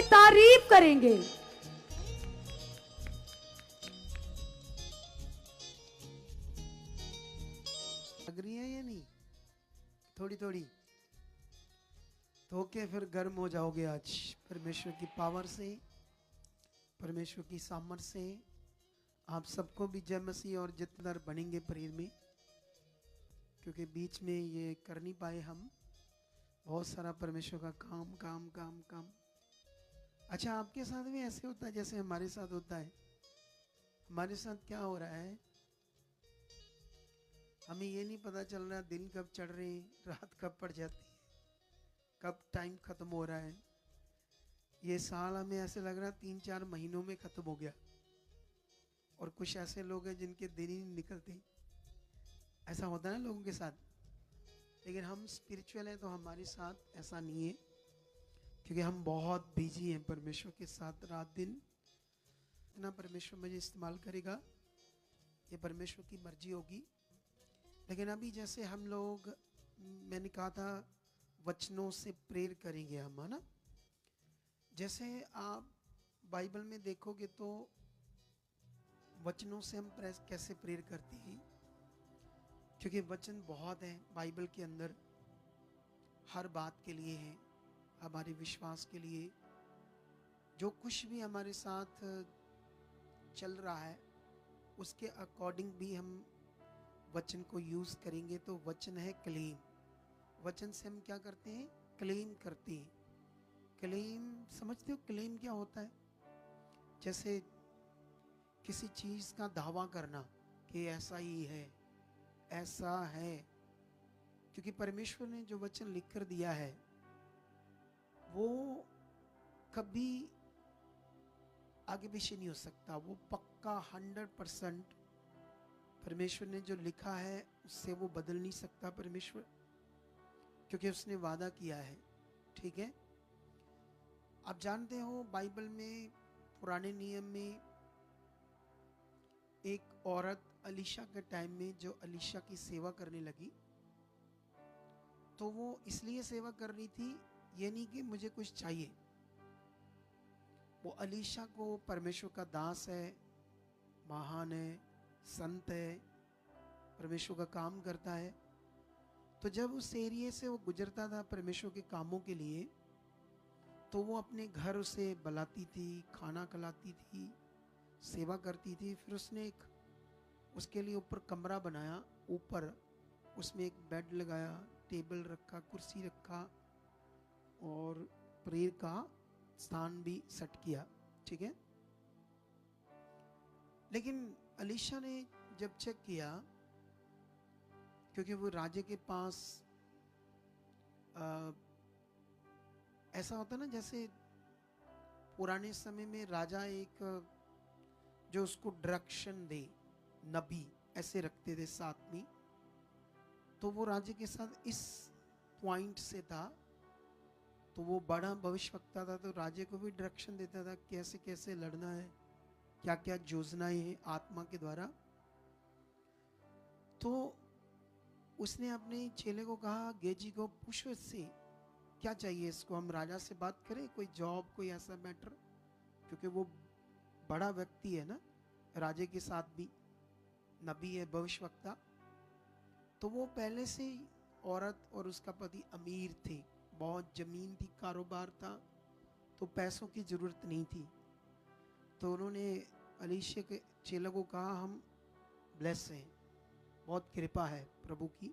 तारीफ करेंगे। लग रही है या नहीं? थोड़ी थोड़ी तो के फिर गर्म हो जाओगे आज परमेश्वर की पावर से, परमेश्वर की सामर्थ से। आप सबको भी जय मसीह और जितदार बनेंगे प्रेर में, क्योंकि बीच में ये कर नहीं पाए हम, बहुत सारा परमेश्वर का काम काम काम काम। अच्छा, आपके साथ भी ऐसे होता है जैसे हमारे साथ होता है? हमारे साथ क्या हो रहा है, हमें ये नहीं पता चल रहा दिन कब चढ़ रहे हैं, रात कब पड़ जाती है, कब टाइम खत्म हो रहा है। ये साल हमें ऐसे लग रहा है 3-4 महीनों में खत्म हो गया। और कुछ ऐसे लोग हैं जिनके दिन ही नहीं निकलते। ऐसा होता है ना लोगों के साथ। लेकिन हम स्पिरिचुअल हैं तो हमारे साथ ऐसा नहीं है, क्योंकि हम बहुत बिजी हैं परमेश्वर के साथ रात दिन। इतना परमेश्वर मुझे इस्तेमाल करेगा, ये परमेश्वर की मर्जी होगी। लेकिन अभी जैसे हम लोग, मैंने कहा था वचनों से प्रेर करेंगे हम, है ना। जैसे आप बाइबल में देखोगे तो वचनों से हम कैसे प्रेर करते हैं, क्योंकि वचन बहुत है बाइबल के अंदर, हर बात के लिए है, हमारे विश्वास के लिए। जो कुछ भी हमारे साथ चल रहा है उसके अकॉर्डिंग भी हम वचन को यूज करेंगे। तो वचन है क्लेम। वचन से हम क्या करते हैं, क्लेम करते हैं। क्लेम समझते हो, क्लेम क्या होता है? जैसे किसी चीज का दावा करना कि ऐसा ही है, ऐसा है। क्योंकि परमेश्वर ने जो वचन लिख कर दिया है वो कभी आगे पीछे नहीं हो सकता। वो पक्का 100% परमेश्वर ने जो लिखा है उससे वो बदल नहीं सकता परमेश्वर, क्योंकि उसने वादा किया है। ठीक है, आप जानते हो बाइबल में पुराने नियम में एक औरत अलीशा के टाइम में जो अलीशा की सेवा करने लगी, तो वो इसलिए सेवा कर रही थी, ये नहीं कि मुझे कुछ चाहिए। वो अलीशा को परमेश्वर का दास है, महान है, संत है, परमेश्वर का काम करता है। तो जब उस एरिया से वो गुजरता था परमेश्वर के कामों के लिए, तो वो अपने घर उसे बुलाती थी, खाना खिलाती थी, सेवा करती थी। फिर उसने एक उसके लिए ऊपर कमरा बनाया, ऊपर उसमें एक बेड लगाया, टेबल रखा, कुर्सी रखा और प्रेयर का स्थान भी सेट किया। ठीक है, लेकिन अलीशा ने जब चेक किया, क्योंकि वो राजे के पास ऐसा होता ना, जैसे पुराने समय में राजा एक जो उसको डायरेक्शन दे, नबी ऐसे रखते थे साथ में। तो वो राजे के साथ इस पॉइंट से था, तो वो बड़ा भविष्यवक्ता था, तो राजे को भी डायरेक्शन देता था कैसे कैसे लड़ना है, क्या क्या योजनाएं हैं आत्मा के द्वारा। तो उसने अपने चेले को कहा, गेजी को पूछो इससे क्या चाहिए, इसको हम राजा से बात करें, कोई जॉब, कोई ऐसा मैटर, क्योंकि वो बड़ा व्यक्ति है ना, राजे के साथ भी नबी है, भविष्यवक्ता। तो वो पहले से ही औरत और उसका पति अमीर थे, बहुत जमीन थी, कारोबार था, तो पैसों की जरूरत नहीं थी। तो उन्होंने अलीशा के चेलों को कहा, हम ब्लेस हैं, बहुत कृपा है प्रभु की।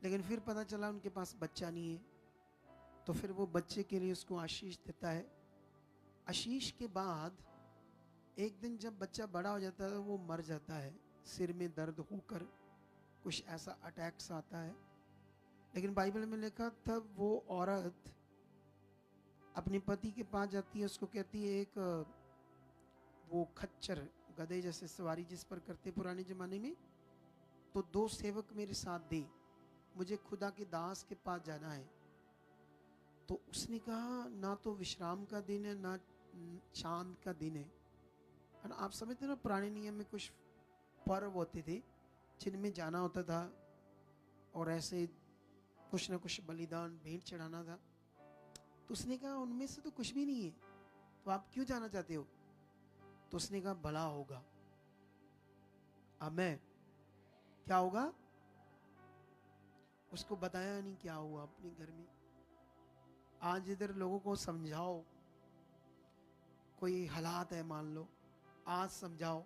लेकिन फिर पता चला उनके पास बच्चा नहीं है, तो फिर वो बच्चे के लिए उसको आशीष देता है। आशीष के बाद एक दिन जब बच्चा बड़ा हो जाता है वो मर जाता है, सिर में दर्द होकर, कुछ ऐसा अटैक्स आता है। लेकिन बाइबल में लिखा, तब वो औरत अपने पति के पास जाती है, उसको कहती है, एक वो खच्चर, गधे जैसे सवारी जिस पर करते पुराने जमाने में, तो 2 सेवक मेरे साथ दे, मुझे खुदा के दास के पास जाना है। तो उसने कहा, ना तो विश्राम का दिन है ना चांद का दिन है ना। आप समझते ना, पुराने नियम में कुछ पर्व होते थे जिनमें जाना होता था और ऐसे कुछ ना कुछ बलिदान भेंट चढ़ाना था। तो उसने कहा उनमें से तो कुछ भी नहीं है, तो आप क्यों जाना चाहते हो? तो उसने कहा भला होगा। आमीन। क्या होगा? उसको बताया नहीं क्या हुआ अपने घर में। आज इधर लोगों को समझाओ, कोई हालात है मान लो, आज समझाओ।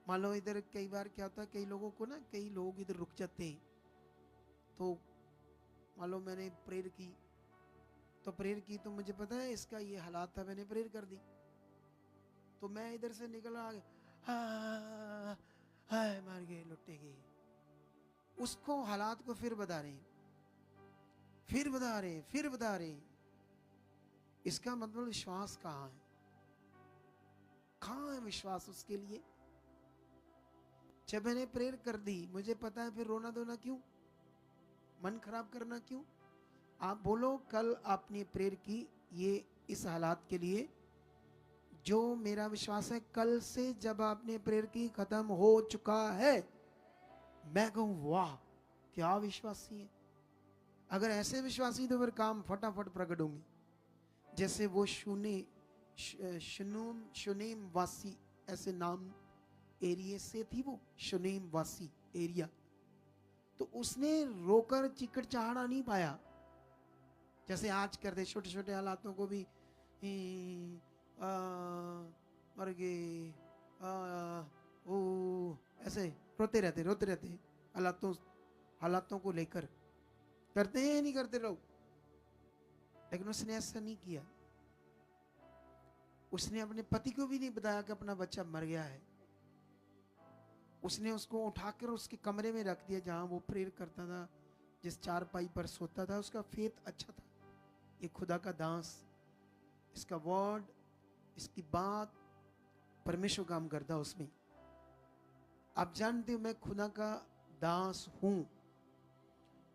मान लो इधर कई बार क्या होता है, कई लोगों को ना, कई लोग इधर रुक जाते हैं। तो मान लो मैंने प्रेयर की, तो मुझे पता है इसका ये हालात था, मैंने प्रेयर कर दी, तो मैं इधर से निकल आ गया, हाय मार गए, लुट्टे गए। उसको हालात को फिर बता रहे, फिर बता रहे, फिर बता रहे। इसका मतलब विश्वास कहाँ है? कहाँ है विश्वास उसके लिए? जब मैंने प्रेयर कर दी, मुझे पता है, फिर रोना धोना क्यों, मन खराब करना क्यों? आप बोलो कल आपने प्रेयर की ये इस हालात के लिए, जो मेरा विश्वास है कल से जब आपने प्रेयर की खत्म हो चुका है। मैं कहूं वाह क्या विश्वासी है। अगर ऐसे विश्वासी तो फिर काम फटाफट प्रकट होंगे। जैसे वो शुनेम वासी, ऐसे नाम एरिया से थी वो, शुनेम वासी एरिया। तो उसने रोकर चिकट चाहना नहीं पाया, जैसे आज करते छोटे छोटे हालातों को भी, मर गए, ओ, ऐसे रोते रहते हालातों को लेकर। करते हैं नहीं करते लोग? लेकिन उसने ऐसा नहीं किया। उसने अपने पति को भी नहीं बताया कि अपना बच्चा मर गया है। उसने उसको उठाकर उसके कमरे में रख दिया जहां वो प्रेयर करता था, जिस चारपाई पर सोता था। उसका फेथ अच्छा था, ये खुदा का दास, इसका वर्ड, इसकी बात, परमेश्वर काम करता उसमें। आप जानते हो मैं खुदा का दास हूं,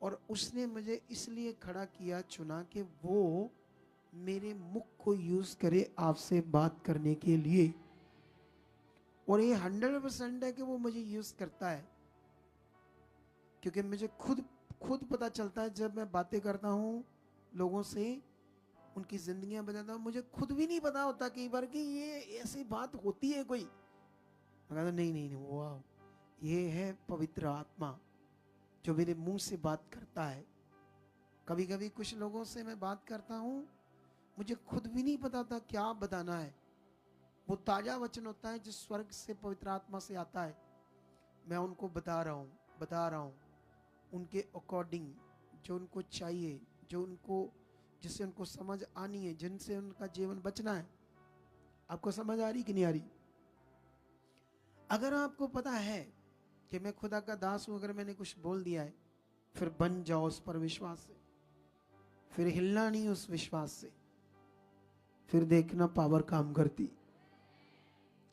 और उसने मुझे इसलिए खड़ा किया, चुना कि वो मेरे मुख को यूज करे आपसे बात करने के लिए। और ये 100% है कि वो मुझे यूज करता है, क्योंकि मुझे खुद पता चलता है जब मैं बातें करता हूँ लोगों से, उनकी जिंदगियां बताता हूँ, मुझे खुद भी नहीं पता होता कई बार कि ये ऐसी बात होती है कोई। मैं कहता नहीं, वाह, ये है पवित्र आत्मा जो मेरे मुंह से बात करता है। कभी कभी कुछ लोगों से मैं बात करता हूँ, मुझे खुद भी नहीं पता था क्या बताना है। वो ताजा वचन होता है जो स्वर्ग से पवित्र आत्मा से आता है। मैं उनको बता रहा हूँ उनके अकॉर्डिंग, जो उनको चाहिए, जिससे उनको समझ आनी है, जिनसे उनका जीवन बचना है। आपको समझ आ रही कि नहीं आ रही? अगर आपको पता है कि मैं खुदा का दास हूं, अगर मैंने कुछ बोल दिया है, फिर बन जाओ उस पर विश्वास से, फिर हिलना नहीं उस विश्वास से, फिर देखना पावर काम करती।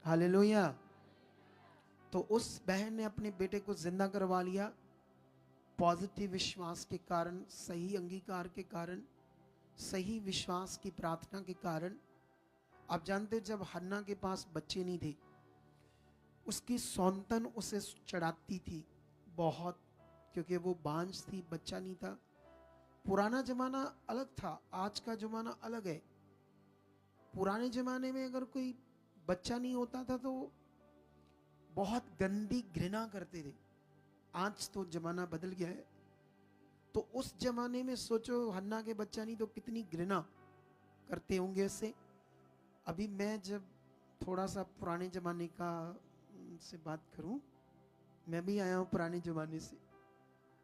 हालेलुया। तो उस बहन ने अपने बेटे को जिंदा करवा लिया, पॉजिटिव विश्वास के कारण, सही अंगीकार के कारण, सही विश्वास की प्रार्थना के कारण। आप जानते जब हन्ना के पास बच्चे नहीं थे, उसकी सौंतन उसे चढ़ाती थी बहुत, क्योंकि वो बांझ थी, बच्चा नहीं था। पुराना जमाना अलग था, आज का जमाना अलग है। पुराने जमाने में अगर कोई बच्चा नहीं होता था तो बहुत गंदी घृणा करते थे। आज तो जमाना बदल गया है। तो उस जमाने में सोचो, हन्ना के बच्चा नहीं तो कितनी घृणा करते होंगे इससे। अभी मैं जब थोड़ा सा पुराने जमाने का से बात करूं, मैं भी आया हूं पुराने जमाने से।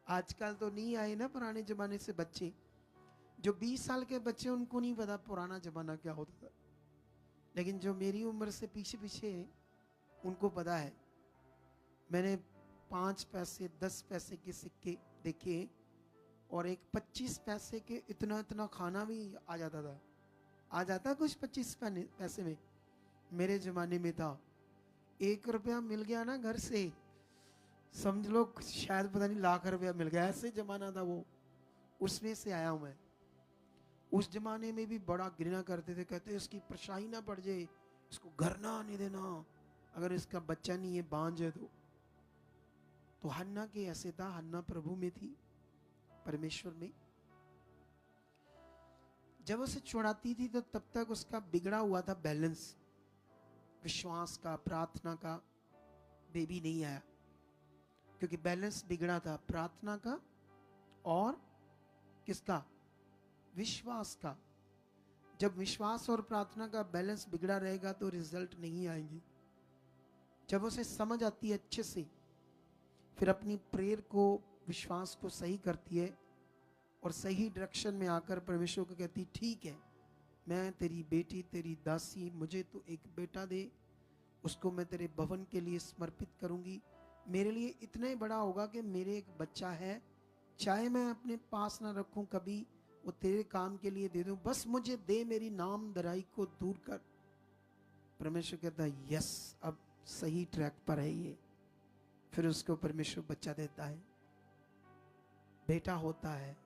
आजकल तो नहीं आए ना पुराने जमाने से बच्चे। जो 20 साल के बच्चे, उनको नहीं पता पुराना जमाना क्या होता था, लेकिन जो मेरी उम्र से पीछे पीछे है, उनको पता है। मैंने 5 पैसे 10 पैसे के सिक्के देखे, और एक 25 पैसे के इतना खाना भी आ जाता था। आ जाता कुछ 25 पैसे में? मेरे जमाने में था 1 रुपया मिल गया ना घर से, समझ लो शायद पता नहीं लाख रुपया मिल गया, ऐसे जमाना था वो। उसमें से आया हूं मैं। उस जमाने में भी बड़ा घृणा करते थे, कहते इसकी परछाई ना पड़ जाए, इसको घर ना आने देना, अगर इसका बच्चा नहीं है, बांझ है तो हन्ना के ऐसे था। हन्ना प्रभु में थी, परमेश्वर में। जब उसे छुड़ाती थी तो तब तक उसका बिगड़ा हुआ था बैलेंस, विश्वास का, प्रार्थना का। बेबी नहीं आया क्योंकि बैलेंस बिगड़ा था, प्रार्थना का और किसका, विश्वास का। जब विश्वास और प्रार्थना का बैलेंस बिगड़ा रहेगा तो रिजल्ट नहीं आएंगे। जब उसे समझ आती है अच्छे से, फिर अपनी प्रेयर को, विश्वास को सही करती है और सही डायरेक्शन में आकर परमेश्वर को कहती, ठीक है मैं तेरी बेटी, तेरी दासी, मुझे तो एक बेटा दे, उसको मैं तेरे भवन के लिए समर्पित करूंगी। मेरे लिए इतना ही बड़ा होगा कि मेरे एक बच्चा है, चाहे मैं अपने पास ना रखूं कभी, वो तेरे काम के लिए दे दूं, बस मुझे दे, मेरी नाम दराई को दूर कर। परमेश्वर कहता है यस, अब सही ट्रैक पर है ये। फिर उसको परमेश्वर बच्चा देता है, बेटा होता है,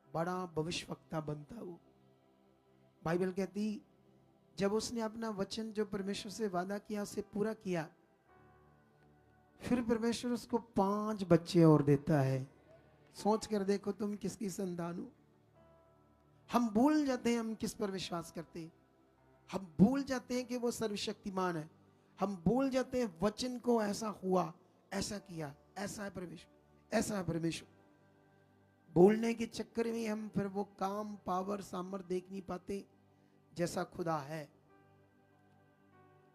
बड़ा भविष्यवक्ता बनता वो। बाइबल कहती जब उसने अपना वचन जो परमेश्वर से वादा किया उसे पूरा किया, फिर परमेश्वर उसको 5 बच्चे और देता है। सोच कर देखो तुम किसकी संतान हो। हम भूल जाते हैं हम किस पर विश्वास करते हैं। हम भूल जाते हैं कि वो सर्वशक्तिमान है। हम भूल जाते हैं वचन को, ऐसा हुआ, ऐसा किया, ऐसा है परमेश्वर, ऐसा है परमेश्वर। बोलने के चक्कर में हम फिर वो काम, पावर, सामर्थ देख नहीं पाते जैसा खुदा है।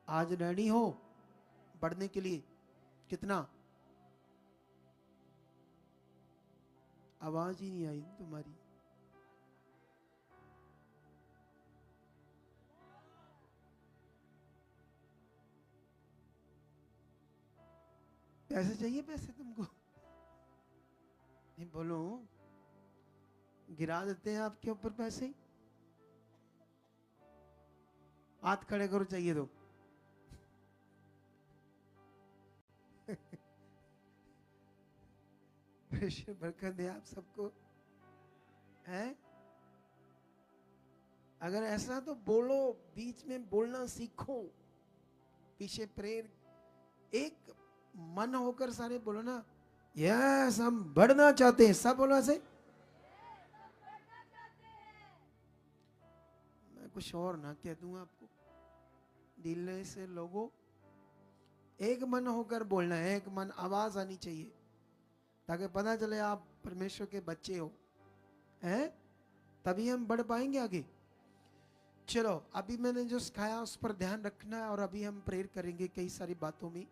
आज रेडी हो बढ़ने के लिए? कितना? आवाज ही नहीं आई तुम्हारी। पैसे चाहिए? पैसे तुमको नहीं, बोलो, गिरा देते हैं आपके ऊपर पैसे। हाथ खड़े करो, चाहिए तो। बरकत दे आप सबको, है? अगर ऐसा तो बोलो, बीच में बोलना सीखो, पीछे प्रेयर, एक मन होकर सारे बोलो ना, यस हम बढ़ना चाहते हैं। सब बोलो ऐसे। मैं कुछ और ना कह दूंगा आपको, दिल से लोगों एक मन होकर बोलना है, एक मन, आवाज आनी चाहिए ताकि पता चले आप परमेश्वर के बच्चे हो, हैं? तभी हम बढ़ पाएंगे आगे। चलो, अभी मैंने जो सिखाया उस पर ध्यान रखना है और अभी हम प्रेयर करेंगे कई सारी बातों में,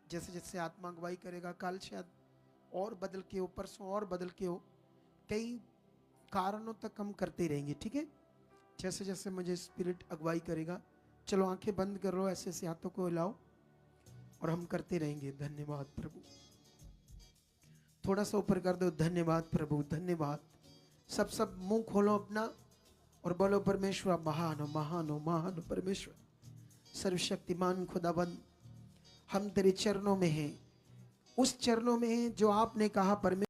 जैसे जैसे आत्मा अगुवाई करेगा। कल शायद और बदल के हो, परसों और बदल के हो, कई कारणों तक हम करते रहेंगे, ठीक है? जैसे जैसे मुझे स्पिरिट अगुवाई करेगा। चलो आंखें बंद करो, ऐसे ऐसे हाथों को हिलाओ और हम करते रहेंगे। धन्यवाद प्रभु, थोड़ा सा ऊपर कर दो। धन्यवाद प्रभु, धन्यवाद। सब मुंह खोलो अपना और बोलो, परमेश्वर महान हो, महान हो, महान हो परमेश्वर, सर्वशक्तिमान खुदाबंद, हम तेरे चरणों में हैं, उस चरणों में हैं जो आपने कहा परमेश्वर